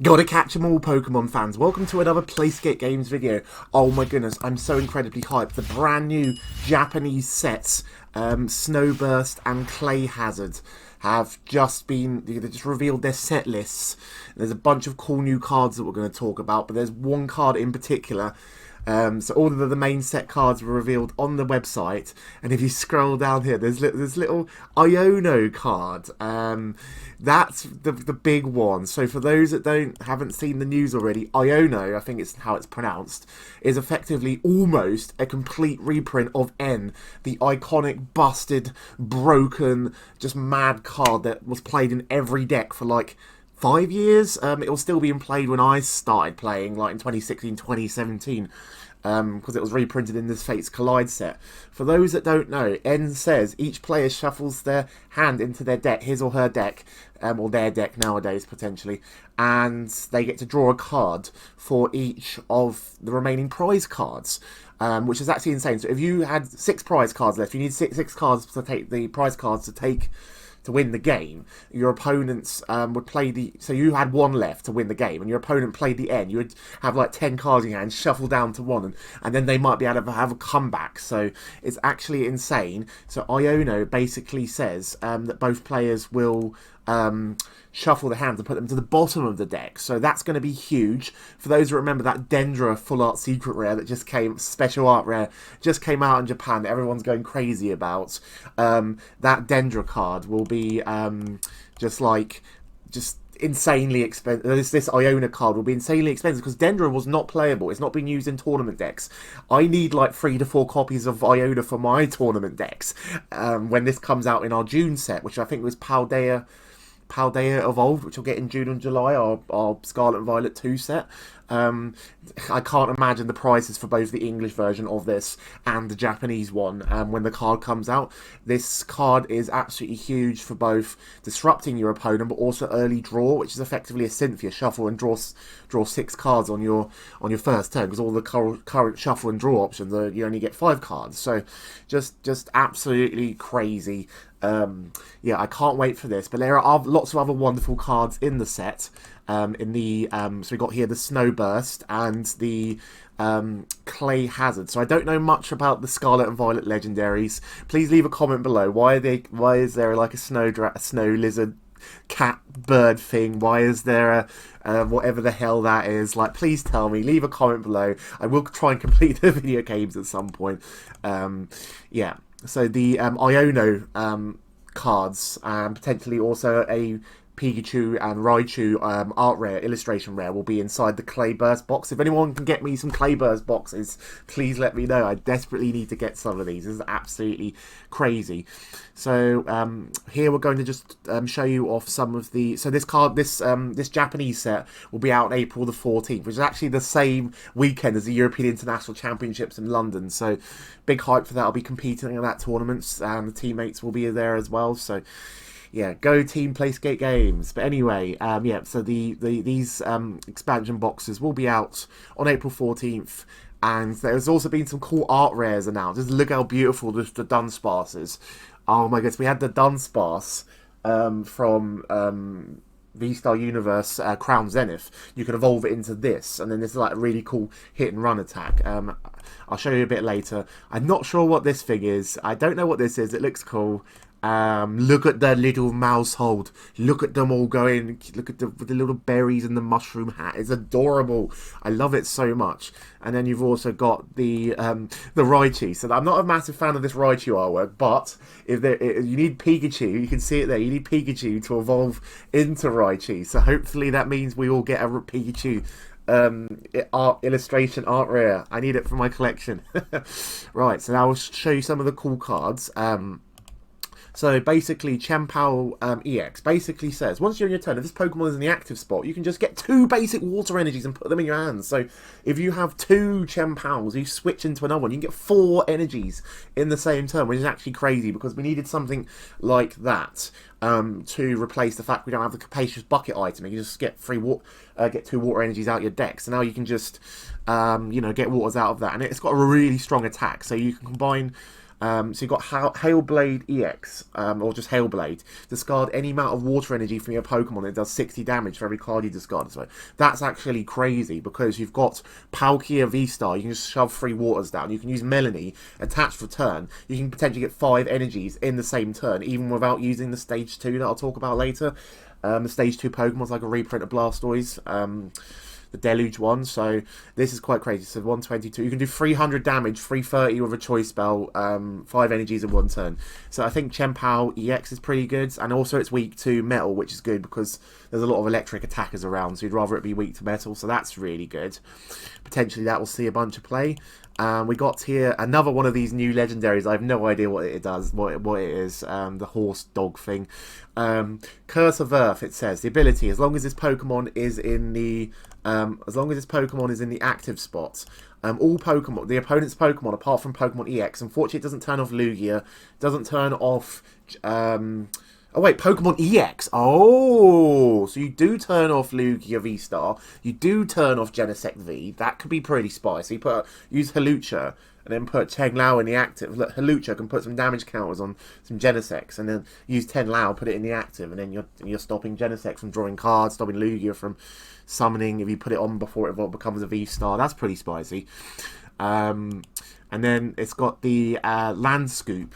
Gotta catch 'em all, Pokemon fans. Welcome to another PlaySkape Games video. Oh my goodness, I'm so incredibly hyped. The brand new Japanese sets, Snowburst and Clay Hazard, have just been, they just revealed their set lists. There's a bunch of cool new cards that we're going to talk about, but there's one card in particular. So all of the main set cards were revealed on the website, and if you scroll down here, there's little Iono card. That's the big one. So for those that haven't seen the news already, Iono, I think it's how it's pronounced, is effectively almost a complete reprint of N, the iconic, busted, broken, just mad card that was played in every deck for like 5 years. It was still being played when I started playing, like in 2016, 2017, because it was reprinted in this Fates Collide set. For those that don't know, N says each player shuffles their hand into their deck, his or her deck, or their deck nowadays potentially, and they get to draw a card for each of the remaining prize cards. Which is actually insane. So if you had 6 prize cards left, you need six cards to take the prize cards to win the game. Your opponents would play the... So you had 1 left to win the game, and your opponent played the N. You would have like 10 cards in your hand, shuffle down to 1, and then they might be able to have a comeback. So it's actually insane. So Iono basically says that both players will... shuffle the hands and put them to the bottom of the deck. So that's going to be huge. For those who remember that Dendra full art secret rare that just came, special art rare, just came out in Japan that everyone's going crazy about, that Dendra card will be just insanely expensive. This Iono card will be insanely expensive because Dendra was not playable. It's not been used in tournament decks. I need like 3 to 4 copies of Iono for my tournament decks when this comes out in our June set, which I think was Paldea Evolved, which will get in June and July, our Scarlet Violet 2 set. I can't imagine the prices for both the English version of this and the Japanese one when the card comes out. This card is absolutely huge for both disrupting your opponent, but also early draw, which is effectively a Cynthia shuffle and draw 6 cards on your first turn, because all the current shuffle and draw options are, you only get 5 cards. So just absolutely crazy. Yeah, I can't wait for this. But there are lots of other wonderful cards in the set. So we got here the Snowburst and the Clay Hazard. So I don't know much about the Scarlet and Violet legendaries. Please leave a comment below. Why is there like a snow lizard cat bird thing? Why is there a whatever the hell that is? Like, please tell me. Leave a comment below. I will try and complete the video games at some point. Yeah. So the Iono cards, and potentially also a Pikachu and Raichu art rare, illustration rare, will be inside the Clayburst box. If anyone can get me some Clayburst boxes, please let me know. I desperately need to get some of these. This is absolutely crazy. So here we're going to just show you off some of the... So this card, this Japanese set will be out on April the 14th, which is actually the same weekend as the European International Championships in London. So big hype for that. I'll be competing in that tournament, and the teammates will be there as well. So yeah, go team PlaySkape Games. But anyway, yeah, so these expansion boxes will be out on April 14th. And there's also been some cool art rares announced. Just look how beautiful the Dunsparce is. Oh my goodness, we had the Dunsparce from V-Star Universe Crown Zenith. You can evolve it into this, and then this is like a really cool hit and run attack. I'll show you a bit later. I'm not sure what this thing is. I don't know what this is. It looks cool. Look at the little mouse hold. Look at them all going. Look at the little berries and the mushroom hat. It's adorable. I love it so much. And then you've also got the Raichu. So I'm not a massive fan of this Raichu artwork, but if you need Pikachu, you can see it there. You need Pikachu to evolve into Raichu. So hopefully that means we all get a Pikachu illustration art rare. I need it for my collection. Right, so now I'll show you some of the cool cards. So basically, Chien-Pao EX basically says, once you're in your turn, if this Pokemon is in the active spot, you can just get 2 basic water energies and put them in your hands. So if you have 2 Chien-Paos, you switch into another one, you can get 4 energies in the same turn, which is actually crazy because we needed something like that to replace the fact we don't have the Capacious Bucket item. You just get 2 water energies out your deck. So now you can just, you know, get waters out of that. And it's got a really strong attack, so you can combine So you've got Hailblade EX, or just Hailblade. Discard any amount of water energy from your Pokemon. It does 60 damage for every card you discard. So that's actually crazy because you've got Palkia V-Star. You can just shove 3 waters down. You can use Melanie, attach for turn. You can potentially get 5 energies in the same turn, even without using the Stage 2 that I'll talk about later. The Stage 2 Pokemon's like a reprint of Blastoise. The Deluge one, so this is quite crazy. So 122, you can do 300 damage, 330 with a choice spell, 5 energies in 1 turn. So I think Chien-Pao EX is pretty good, and also it's weak to metal, which is good because there's a lot of electric attackers around, so you'd rather it be weak to metal, so that's really good. Potentially that will see a bunch of play. We got here another one of these new legendaries. I have no idea what it does, what it is. The horse dog thing. Curse of Earth. It says the ability as long as this Pokemon is in the active spot. All Pokemon, the opponent's Pokemon, apart from Pokemon EX. Unfortunately, it doesn't turn off Lugia. Doesn't turn off. Oh wait, Pokemon EX. Oh, so you do turn off Lugia V-Star. You do turn off Genesect V. That could be pretty spicy. Use Hawlucha and then put Tenlau in the active. Look, Hawlucha can put some damage counters on some Genesects, and then use Tenlau, put it in the active, and then you're stopping Genesect from drawing cards, stopping Lugia from summoning if you put it on before it becomes a V-Star. That's pretty spicy. And then it's got the Land Scoop,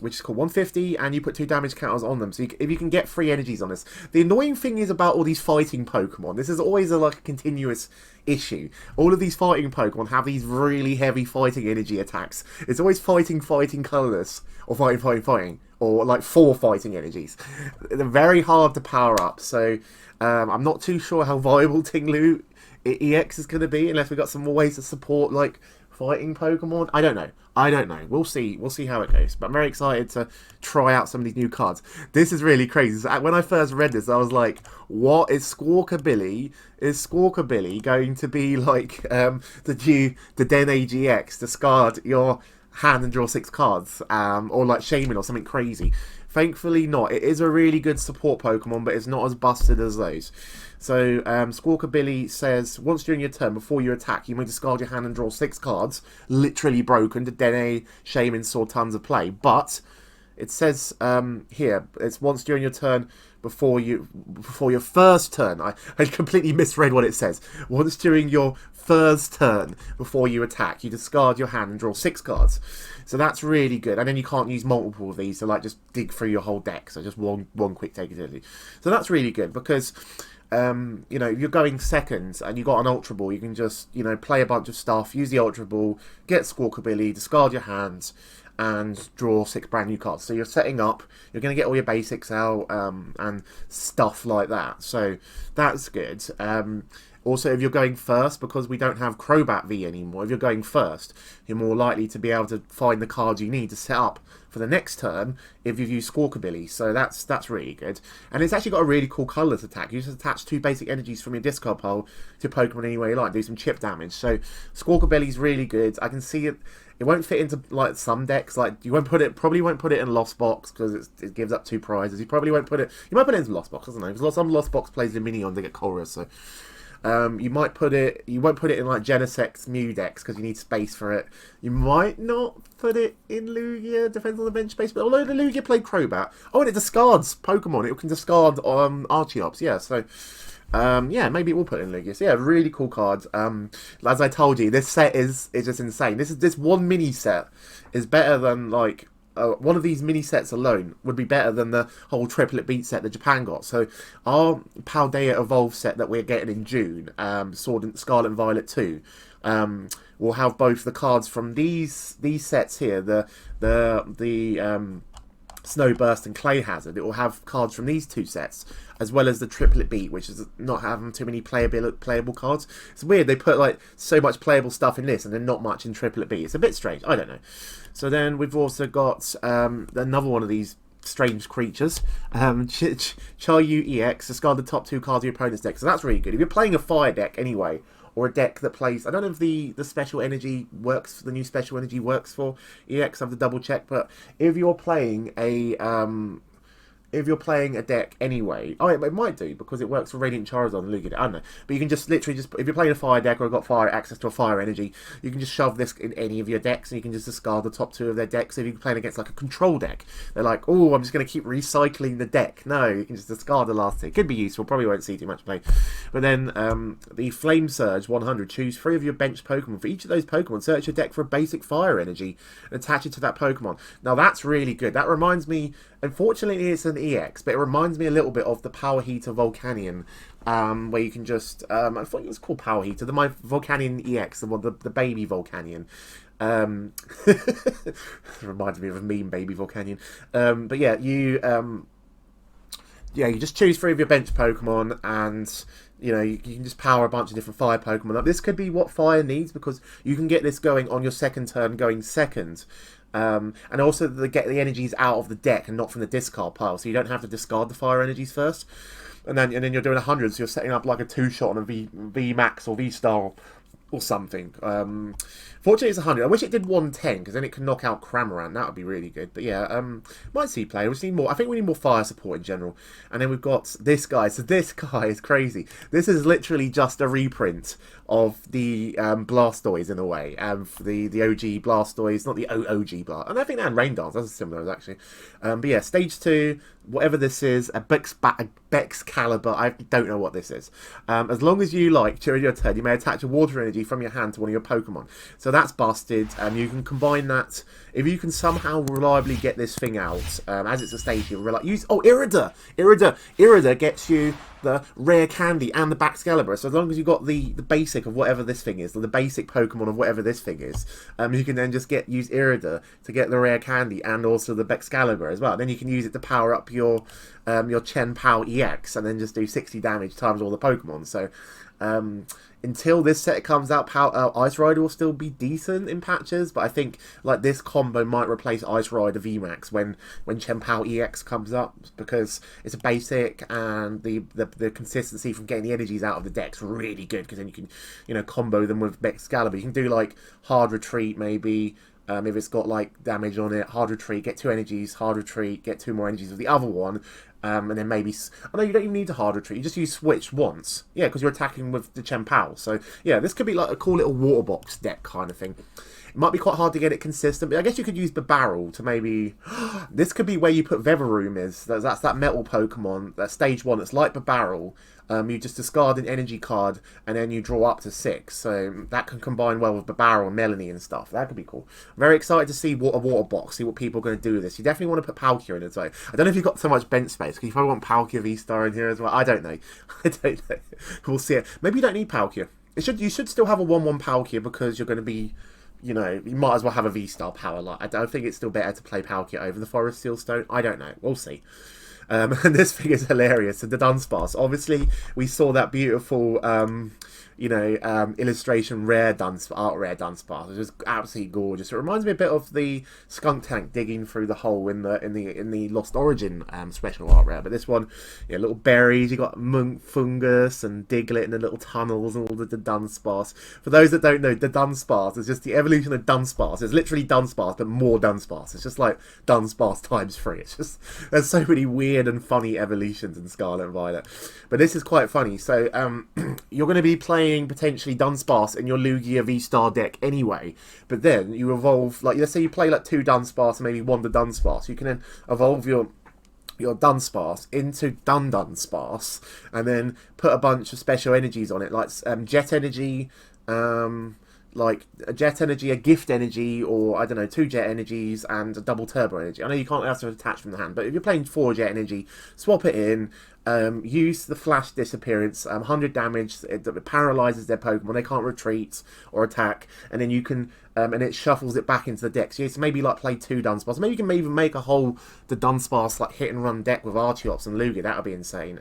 which is called 150, and you put 2 damage counters on them. So if you can get 3 energies on this. The annoying thing is about all these fighting Pokemon. This is always like a continuous issue. All of these fighting Pokemon have these really heavy fighting energy attacks. It's always fighting, colorless, or fighting, or like 4 fighting energies. They're very hard to power up. So I'm not too sure how viable Tinglu EX is going to be unless we've got some more ways to support like fighting Pokemon. I don't know. We'll see how it goes. But I'm very excited to try out some of these new cards. This is really crazy. So when I first read this, I was like, what is Squawkabilly? Is Squawkabilly going to be like the Den AGX, discard your hand and draw 6 cards? Or like Shaman or something crazy? Thankfully not. It is a really good support Pokemon, but it's not as busted as those. So, Squawkabilly says, once during your turn, before you attack, you may discard your hand and draw 6 cards. Literally broken. The Dene Shaman saw tons of play. But, it says here, it's once during your turn, before your first turn. I completely misread what it says. Once during your first turn, before you attack, you discard your hand and draw 6 cards. So that's really good. And then you can't use multiple of these, so like just dig through your whole deck. So just one quick take ability. So that's really good because you know, if you're going second and you got an Ultra Ball, you can just, you know, play a bunch of stuff, use the Ultra Ball, get Squawkabilly, discard your hands, and draw 6 brand new cards. So you're setting up, you're going to get all your basics out, and stuff like that. So that's good. Also, if you're going first, because we don't have Crobat V anymore, if you're going first, you're more likely to be able to find the cards you need to set up for the next turn if you've used Squawkabilly. So that's really good. And it's actually got a really cool colourless attack. You just attach 2 basic energies from your discard pile to Pokemon any way you like, do some chip damage. So Squawkabilly's really good. I can see it. It won't fit into like some decks. Like you probably won't put it in Lost Box because it gives up 2 prizes. You probably won't put it. You might put it into Lost Box, I don't know. Because some Lost Box plays the Minion to get Colress. So you might put it. You won't put it in like Genesect's Mew decks because you need space for it. You might not put it in Lugia. Depends on the bench space. But although the Lugia played Crobat, and it discards Pokemon. It can discard Archeops. Yeah, so. Yeah, maybe we'll put it in Lugia. So yeah, really cool cards. As I told you, this set is just insane. This one mini set is better than like one of these mini sets alone would be better than the whole triplet beat set that Japan got. So our Paldea Evolved set that we're getting in June, Scarlet Violet 2, will have both the cards from these sets here, the Snowburst and Clay Hazard. It will have cards from these 2 sets, as well as the triplet beat, which is not having too many playable cards. It's weird, they put like so much playable stuff in this and then not much in triplet beat. It's a bit strange, I don't know. So then we've also got another one of these strange creatures, Charyu EX, discard the top 2 cards of your opponent's deck. So that's really good. If you're playing a fire deck anyway, or a deck that plays, I don't know if the special energy works, the new special energy works for EX, I have to double check, but if you're playing a if you're playing a deck anyway, oh, it might do because it works for Radiant Charizard and Lugia. I don't know, but you can just literally just if you're playing a fire deck or got fire access to a fire energy, you can just shove this in any of your decks, and you can just discard the top 2 of their decks. If you're playing against like a control deck, they're like, oh, I'm just going to keep recycling the deck. No, you can just discard the last 2. It could be useful. Probably won't see too much play. But then the Flame Surge 100. Choose 3 of your bench Pokemon. For each of those Pokemon, search your deck for a basic fire energy and attach it to that Pokemon. Now that's really good. That reminds me. Unfortunately, it's an EX, but it reminds me a little bit of the Power Heater Volcanion, where you can just... I thought it was called Power Heater. My Volcanion EX, the baby Volcanion. It reminds me of a meme, baby Volcanion. But yeah, you just choose 3 of your bench Pokemon, and you can just power a bunch of different fire Pokemon up. This could be what fire needs, because you can get this going on your second turn, going second. And also get the energies out of the deck and not from the discard pile, so you don't have to discard the fire energies first. And then you're doing 100, so you're setting up like a 2-shot on a V Max or V Star or something. Fortunately, it's 100. I wish it did 110, because then it can knock out Cramorant. That would be really good. But yeah, might see play. We just need more. I think we need more fire support in general. And then we've got this guy. So this guy is crazy. This is literally just a reprint of the Blastoise in a way. The OG Blastoise, not the OG Blast. And I think that and Rain Dance, that's similar actually. But yeah, stage 2, whatever this is, a Baxcalibur. I don't know what this is. As long as you like, during your turn, you may attach a water energy from your hand to one of your Pokemon. So that's busted. You can combine that. If you can somehow reliably get this thing out, as it's a stage here, use Irida. Irida gets you the rare candy and the Baxcalibur. So as long as you've got the basic of whatever this thing is, or the basic Pokemon of whatever this thing is, you can then just use Irida to get the rare candy and also the Baxcalibur as well. Then you can use it to power up your Chien-Pao EX, and then just do 60 damage times all the Pokemon. So until this set comes out, Ice Rider will still be decent in patches, but I think like this combo might replace Ice Rider VMAX when Chien-Pao EX comes up, because it's a basic, and the consistency from getting the energies out of the deck's really good, because then you can combo them with Baxcalibur. You can do like Hard Retreat maybe. If it's got like damage on it, Hard Retreat, get 2 energies, Hard Retreat, get 2 more energies of the other one, and then maybe... Oh no, you don't even need to Hard Retreat, you just use Switch once. Yeah, because you're attacking with the Chien-Pao. So yeah, this could be like a cool little water box deck kind of thing. It might be quite hard to get it consistent, but I guess you could use the barrel to maybe... This could be where you put Veveroom is. That's that metal Pokemon, that stage 1, that's like the barrel. You just discard an energy card, and then you draw up to 6. So that can combine well with the barrel and Melanie and stuff. That could be cool. Very excited to see a water box, see what people are going to do with this. You definitely want to put Palkia in it. So I don't know if you've got so much bench space, because you probably want Palkia V-Star in here as well. I don't know. I don't know. We'll see it. Maybe you don't need Palkia. You should still have a 1-1 Palkia, because you're going to be... you might as well have a V-Star power. Like, I don't think it's still better to play Palkia over the Forest Sealstone. I don't know. We'll see. And this thing is hilarious. So the Dunsparce. Obviously, we saw that beautiful, illustration rare Dunsparce, which is absolutely gorgeous. It reminds me a bit of the Skunk Tank digging through the hole in the Lost Origin special art rare. But this one, little berries. You got Munk Fungus and Diglett in the little tunnels and all the Dunsparce. For those that don't know, the Dunsparce is just the evolution of Dunsparce. It's literally Dunsparce, but more Dunsparce. It's just like Dunsparce times 3. It's just there's so many weird and funny evolutions in Scarlet and Violet. But this is quite funny. So you're going to be playing potentially Dunsparce in your Lugia V-Star deck anyway, but then you evolve, like let's say you play like 2 Dunsparce and maybe 1 Dunsparce. You can then evolve your Dunsparce into Dunsparce, and then put a bunch of special energies on it, like Jet Energy, like a Jet Energy, a Gift Energy, or I don't know, 2 Jet Energies and a double Turbo Energy. I know you can't have to attach from the hand, but if you're playing 4 Jet Energy, swap it in. Use the Flash Disappearance, 100 damage, it paralyzes their Pokemon, they can't retreat or attack, and then you can, and it shuffles it back into the deck. So maybe like play 2 Dunsparce, maybe you can even make a whole, the Dunsparce like hit and run deck with Archeops and Lugia. That would be insane.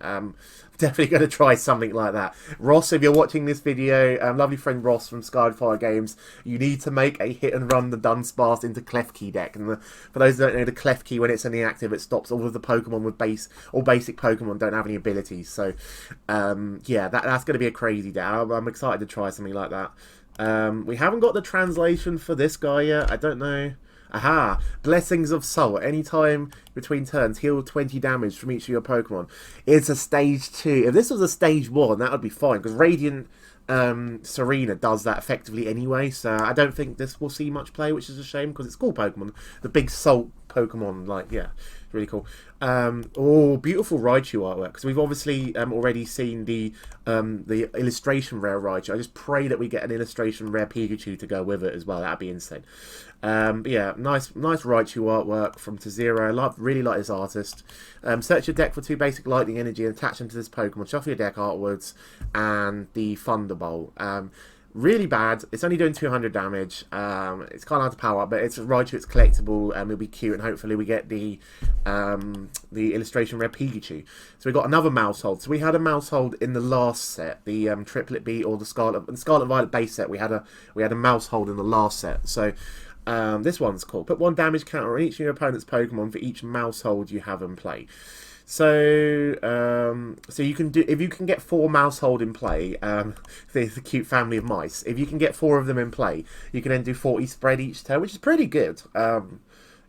Definitely going to try something like that. Ross, if you're watching this video, lovely friend Ross from Skyfire Games, you need to make a hit and run the Dunsparce into Klefki deck. And for those that don't know, the Klefki, when it's inactive, it stops all of the Pokemon with basic Pokemon don't have any abilities. So yeah, that's going to be a crazy deck. I'm excited to try something like that. We haven't got the translation for this guy yet. I don't know. Aha! Blessings of Soul. Anytime between turns, heal 20 damage from each of your Pokemon. It's a stage 2. If this was a stage 1, that would be fine, because Radiant Serena does that effectively anyway, so I don't think this will see much play, which is a shame, because it's cool Pokemon. The big Salt Pokemon, like, yeah, really cool. Oh, beautiful Raichu artwork, because we've obviously already seen the illustration rare Raichu. I just pray that we get an illustration rare Pikachu to go with it as well. That'd be insane. But yeah, nice Raichu artwork from Tazero. Really like this artist. Search your deck for 2 basic lightning energy and attach them to this Pokemon. Shuffle your deck artwards, and the Thunderbolt. Really bad. It's only doing 200 damage. It's kind of hard to power up, but it's Raichu. It's collectible, and it'll be cute. And hopefully we get the illustration rare Pikachu. So we got another Mousehold. So we had a Mousehold in the last set, the Triplet Beat or the Scarlet Violet base set. We had a Mousehold in the last set. So this one's cool. Put 1 damage counter on each of your opponent's Pokemon for each Mousehold you have in play. So, so you can do, if you can get 4 Mousehold in play, the cute family of mice. If you can get 4 of them in play, you can then do 40 spread each turn, which is pretty good.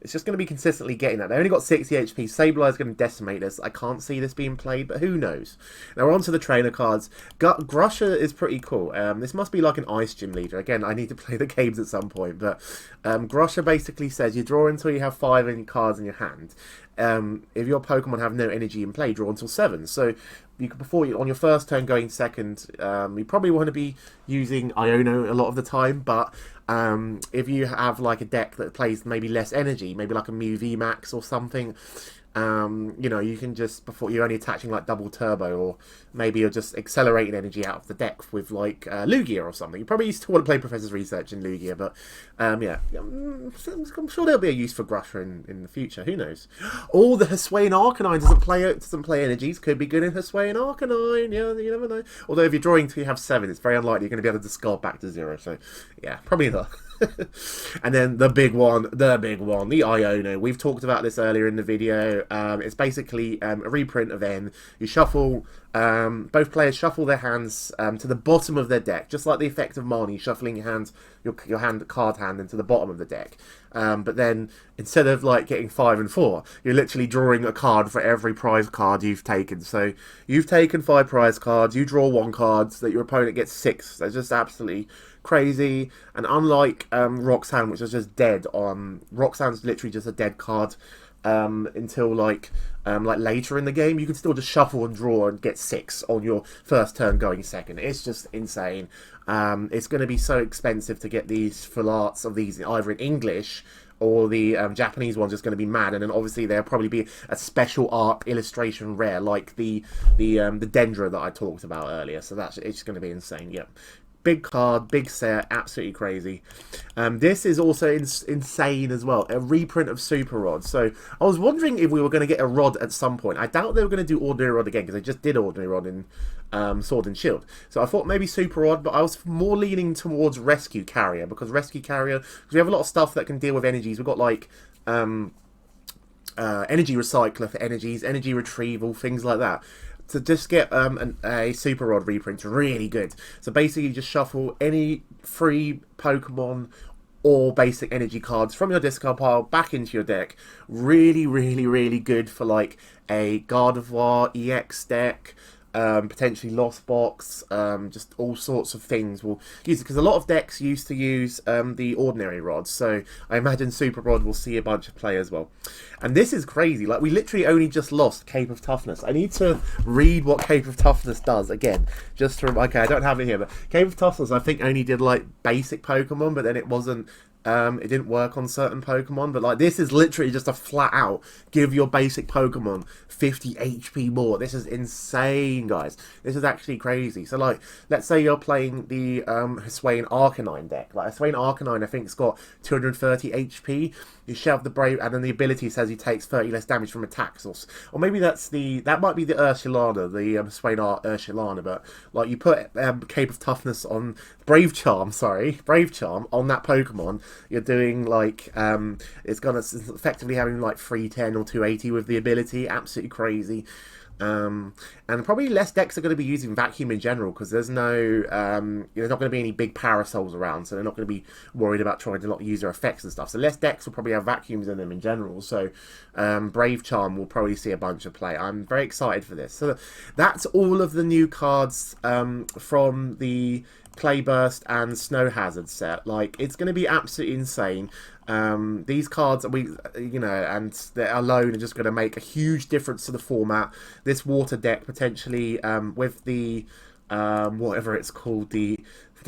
It's just going to be consistently getting that. They only got 60 HP. Sableye is going to decimate this. I can't see this being played, but who knows? Now we're on to the trainer cards. Grusha is pretty cool. This must be like an Ice Gym leader. Again, I need to play the games at some point, but Grusha basically says you draw until you have 5 any cards in your hand. If your Pokemon have no energy in play, draw until 7. So you could, on your first turn going second, you probably want to be using Iono a lot of the time, but if you have like a deck that plays maybe less energy, maybe like a Mew VMAX or something, you know, you can just, before you're only attaching like double turbo, or maybe you're just accelerating energy out of the deck with like Lugia or something. You probably used to want to play Professor's Research in Lugia, but yeah, I'm sure there'll be a use for Grusha in the future. Who knows? Oh, the Hisuian Arcanine doesn't play energies. Could be good in Hisuian Arcanine. Yeah, you never know. Although if you're drawing till you have 7, it's very unlikely you're going to be able to discard back to 0. So yeah, probably not. And then the big one, the Iono. We've talked about this earlier in the video. It's basically a reprint of N. You shuffle, both players shuffle their hands to the bottom of their deck, just like the effect of Marnie, shuffling your card hand into the bottom of the deck. But then instead of like getting 5 and 4, you're literally drawing a card for every prize card you've taken. So you've taken 5 prize cards, you draw 1 card, so that your opponent gets 6. That's just absolutely crazy. And unlike Roxanne, which is just dead on, Roxanne's literally just a dead card until like later in the game. You can still just shuffle and draw and get 6 on your first turn going second. It's just insane. It's going to be so expensive to get these full arts of these either in English, or the Japanese one's just going to be mad. And then obviously there'll probably be a special art illustration rare, like the Dendra that I talked about earlier. So it's just going to be insane. Yep. Big card, big set, absolutely crazy. This is also insane as well. A reprint of Super Rod. So I was wondering if we were going to get a Rod at some point. I doubt they were going to do Ordinary Rod again, because they just did Ordinary Rod in Sword and Shield. So I thought maybe Super Rod, but I was more leaning towards Rescue Carrier, because Rescue Carrier, because we have a lot of stuff that can deal with energies. We've got like Energy Recycler for energies, Energy Retrieval, things like that. To just get a Super Rod reprint, really good. So basically you just shuffle any free Pokemon or basic energy cards from your discard pile back into your deck. Really, really, really good for like a Gardevoir EX deck, potentially Lost Box, just all sorts of things will use it, because a lot of decks used to use the ordinary rods, so I imagine Super Rod will see a bunch of play as well. And this is crazy, like we literally only just lost Cape of Toughness. I need to read what Cape of Toughness does again, just to, okay, I don't have it here, but Cape of Toughness I think only did like basic Pokemon, but then it wasn't, it didn't work on certain Pokemon. But like this is literally just a flat out give your basic Pokemon 50 HP more. This is insane, guys. This is actually crazy. So like, let's say you're playing the Hisuian Arcanine deck. Like Hisuian Arcanine I think's got 230 HP. You shove the Brave, and then the ability says he takes 30 less damage from attacks, or maybe that might be the Ursulana, the Hisuian Ursulana. But like you put Cape of Toughness on Brave Charm on that Pokemon, you're doing like it's effectively having like 310 or 280 with the ability. Absolutely crazy. And probably less decks are going to be using vacuum in general because there's no, there's not going to be any big parasols around, so they're not going to be worried about trying to not use their effects and stuff. So less decks will probably have vacuums in them in general. So Brave Charm will probably see a bunch of play. I'm very excited for this. So that's all of the new cards from the Clayburst and Snow Hazard set. Like, it's going to be absolutely insane. These cards, and they're alone are just going to make a huge difference to the format. This water deck potentially, with the whatever it's called, the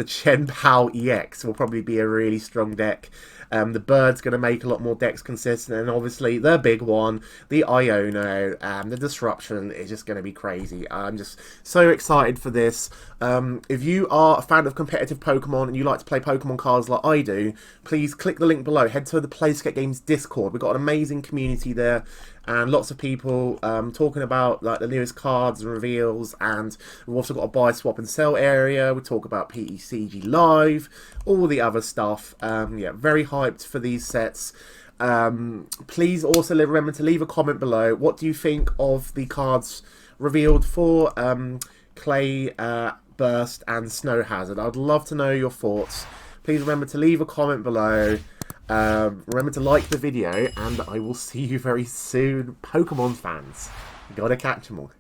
Chien-Pao EX will probably be a really strong deck. The Bird's going to make a lot more decks consistent, and obviously the big one, the Iono, the Disruption is just going to be crazy. I'm just so excited for this. If you are a fan of competitive Pokemon and you like to play Pokemon cards like I do, please click the link below. Head to the PlaySkape Games Discord. We've got an amazing community there, and lots of people talking about like the newest cards and reveals, and we've also got a buy, swap and sell area. We talk about PECG Live, all the other stuff. Yeah, very hyped for these sets. Please also remember to leave a comment below. What do you think of the cards revealed for Clay Burst and Snow Hazard? I'd love to know your thoughts. Please remember to leave a comment below. Remember to like the video, and I will see you very soon, Pokemon fans. Gotta catch them all.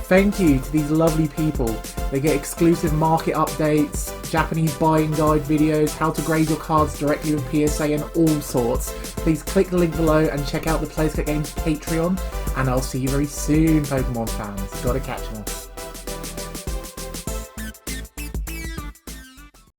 Thank you to these lovely people. They get exclusive market updates, Japanese buying guide videos, how to grade your cards directly with PSA, and all sorts. Please click the link below and check out the PlaySkape Games Patreon, and I'll see you very soon, Pokemon fans. Gotta catch them all.